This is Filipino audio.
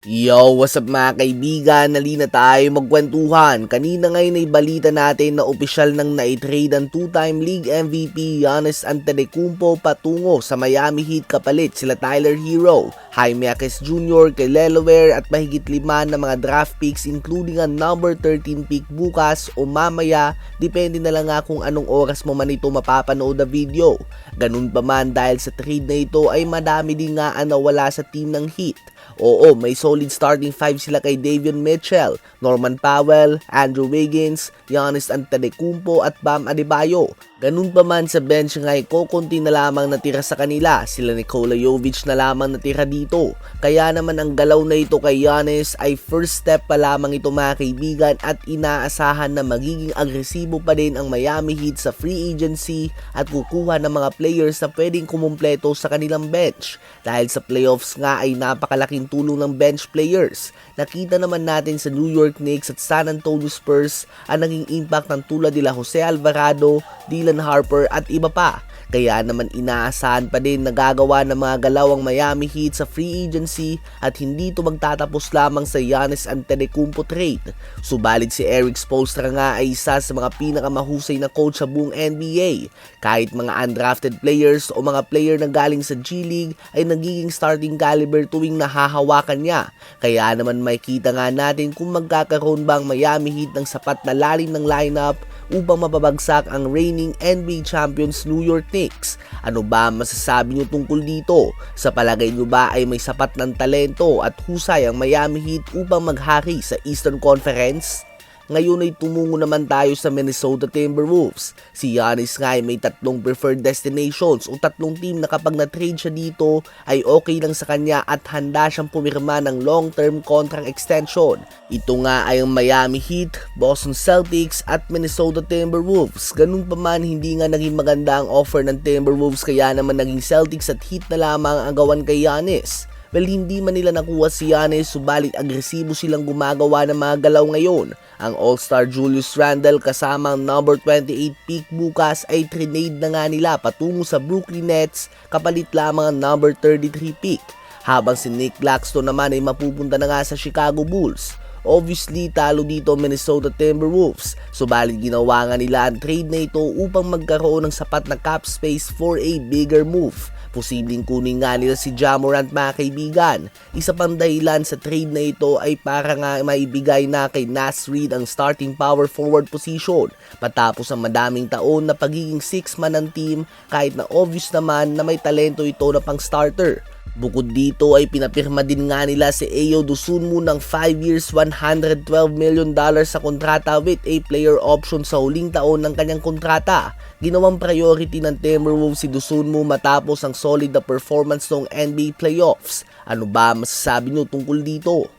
Yo, what's up mga kaibigan? Halina tayo magkwentuhan. Kanina ngayon ay balita natin na opisyal nang naitrade ang two-time league MVP Giannis Antetokounmpo patungo sa Miami Heat kapalit sila Tyler Hero, Jaime Jaquez Jr., Kelly Oubre at mahigit 5 na mga draft picks including ang number 13 pick bukas o mamaya, depende na lang nga kung anong oras mo man ito mapapanood na video. Ganun pa man dahil sa trade na ito ay madami din nga ang nawala sa team ng Heat. Oo, may solid starting 5 sila kay Davion Mitchell, Norman Powell, Andrew Wiggins, Giannis Antetokounmpo at Bam Adebayo. Ganun pa man sa bench nga ay kukunti na lamang natira sa kanila, sila Nikola Jovic na lamang natira dito. Kaya naman ang galaw na ito kay Giannis ay first step pa lamang ito mga kaibigan at inaasahan na magiging agresibo pa din ang Miami Heat sa free agency at kukuha ng mga players na pwedeng kumumpleto sa kanilang bench. Dahil sa playoffs nga ay napakalaking tulong ng bench players. Nakita naman natin sa New York Knicks at San Antonio Spurs ang naging impact ng tulad nila Jose Alvarado, Dylan Harper at iba pa. Kaya naman inaasahan pa din na gagawa ng mga galaw ang Miami Heat sa free agency at hindi ito magtatapos lamang sa Giannis Antetokounmpo trade. Subalit si Erik Spoelstra nga ay isa sa mga pinakamahusay na coach sa buong NBA. Kahit mga undrafted players o mga player na galing sa G League ay nagiging starting caliber tuwing nahahawakan niya. Kaya naman makikita nga natin kung magkakaroon ba ang Miami Heat ng sapat na lalim ng lineup upang mapabagsak ang reigning NBA champions New York Knicks. Ano ba masasabi nyo tungkol dito? Sa palagay nyo ba ay may sapat ng talento at husay ang Miami Heat upang maghari sa Eastern Conference? Ngayon ay tumungo naman tayo sa Minnesota Timberwolves. Si Giannis nga ay may 3 preferred destinations o 3 team na kapag na-trade siya dito ay okay lang sa kanya at handa siyang pumirma ng long-term contract extension. Ito nga ay ang Miami Heat, Boston Celtics at Minnesota Timberwolves. Ganun pa man hindi nga naging maganda ang offer ng Timberwolves kaya naman naging Celtics at Heat na lamang ang gawan kay Giannis. Well, hindi man nila nakuha si Giannis subalit agresibo silang gumagawa ng mga galaw ngayon. Ang All-Star Julius Randle kasama ang number 28 pick bukas ay trinade na nga nila patungo sa Brooklyn Nets kapalit lamang ang number 33 pick. Habang si Nick Claxton naman ay mapupunta na nga sa Chicago Bulls. Obviously, talo dito Minnesota Timberwolves. Subalit ginawa nga nila ang trade na ito upang magkaroon ng sapat na cap space for a bigger move. Posibleng kunin nga nila si Ja Morant mga kaibigan. Isa pang dahilan sa trade na ito ay para nga maibigay na kay Naz Reid ang starting power forward position. Matapos ang madaming taon na pagiging 6-man ng team kahit na obvious naman na may talento ito na pang starter. Bukod dito ay pinapirma din nga nila si Ayo Dosunmu ng 5 years $112 million sa kontrata with a player option sa huling taon ng kanyang kontrata. Ginawang priority ng Timberwolves si Dosunmu matapos ang solid na performance ng NBA playoffs. Ano ba masasabi nyo tungkol dito?